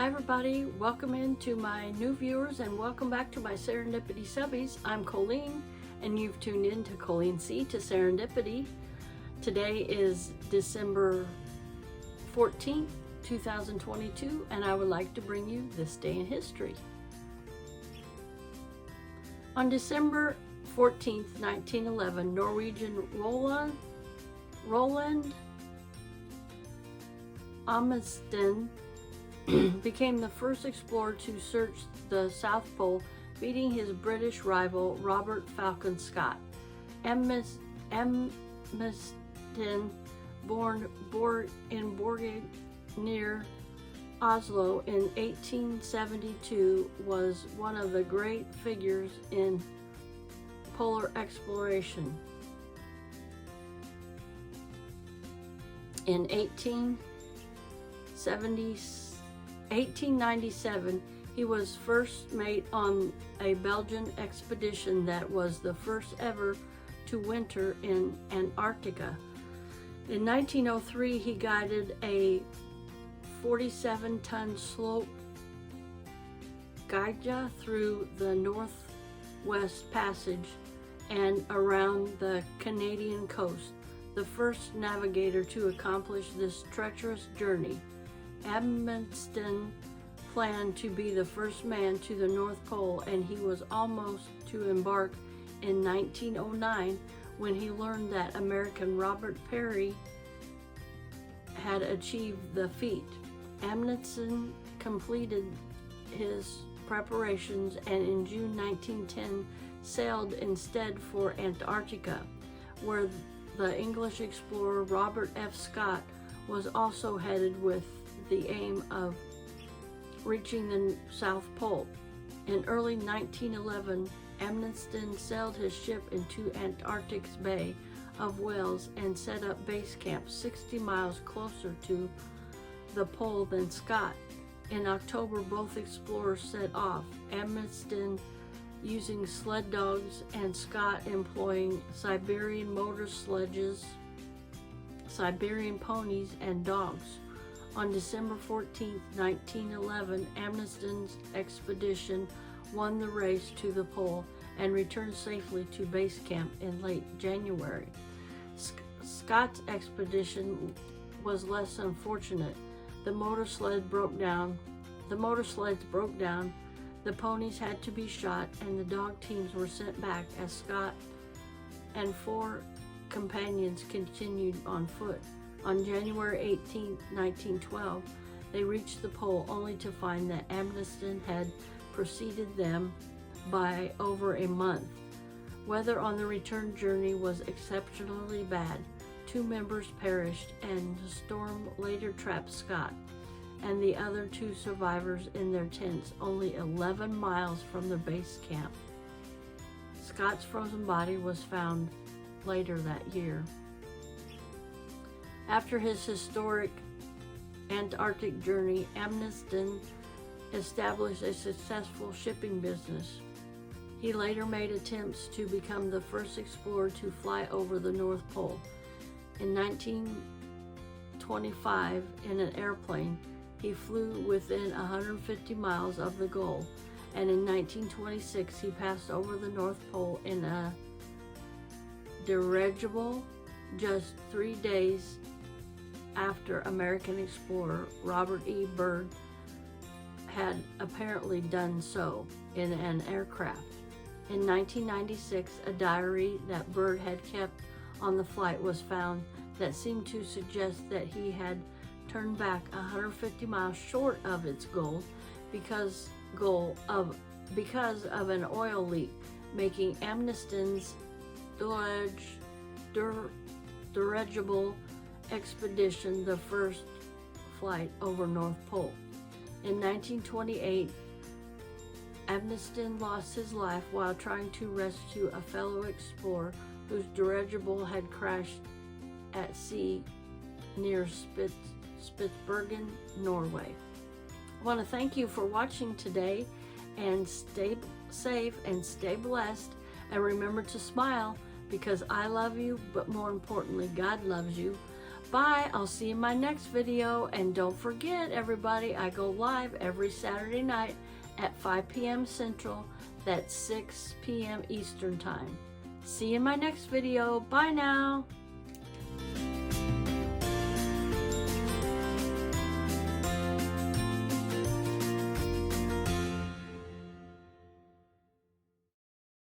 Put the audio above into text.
Hi everybody, welcome into my new viewers and welcome back to my Serendipity Subbies. I'm Colleen and you've tuned in to Colleen C to Serendipity. Today is December 14th, 2022 and I would like to bring you this day in history. On December 14th, 1911, Norwegian Roald Amundsen became the first explorer to search the South Pole, beating his British rival Robert Falcon Scott. Amundsen, born in Borge near Oslo in 1872, was one of the great figures in polar exploration. In 1897, he was first mate on a Belgian expedition that was the first ever to winter in Antarctica. In 1903, he guided a 47-ton slope geyser through the Northwest Passage and around the Canadian coast, the first navigator to accomplish this treacherous journey. Amundsen planned to be the first man to the North Pole, and he was almost to embark in 1909 when he learned that American Robert Peary had achieved the feat. Amundsen completed his preparations and in June 1910 sailed instead for Antarctica, where the English explorer Robert F. Scott was also headed with the aim of reaching the South Pole. In early 1911, Amundsen sailed his ship into Antarctic's Bay of Whales and set up base camp 60 miles closer to the pole than Scott. In October, both explorers set off, Amundsen using sled dogs and Scott employing Siberian motor sledges, Siberian ponies, and dogs. On December 14, 1911, Amundsen's expedition won the race to the pole and returned safely to base camp in late January. Scott's expedition was less unfortunate. The motorsleds broke down, the ponies had to be shot, and the dog teams were sent back as Scott and 4 companions continued on foot. On January 18, 1912, they reached the pole only to find that Amundsen had preceded them by over a month. Weather on the return journey was exceptionally bad. 2 members perished, and the storm later trapped Scott and the other 2 survivors in their tents only 11 miles from their base camp. Scott's frozen body was found later that year. After his historic Antarctic journey, Amundsen established a successful shipping business. He later made attempts to become the first explorer to fly over the North Pole. In 1925, in an airplane, he flew within 150 miles of the goal, and in 1926 he passed over the North Pole in a dirigible just 3 days after American explorer Robert E. Byrd had apparently done so in an aircraft. In 1996, a diary that Byrd had kept on the flight was found that seemed to suggest that he had turned back 150 miles short of its goal because of an oil leak, making Amundsen's dirigible expedition the first flight over North Pole. In 1928, Amundsen lost his life while trying to rescue a fellow explorer whose dirigible had crashed at sea near Spitsbergen, Norway. I want to thank you for watching today, and stay safe and stay blessed, and remember to smile, because I love you, but more importantly, God loves you. Bye. I'll see you in my next video. And don't forget, everybody, I go live every Saturday night at 5 p.m. Central. That's 6 p.m. Eastern Time. See you in my next video. Bye now.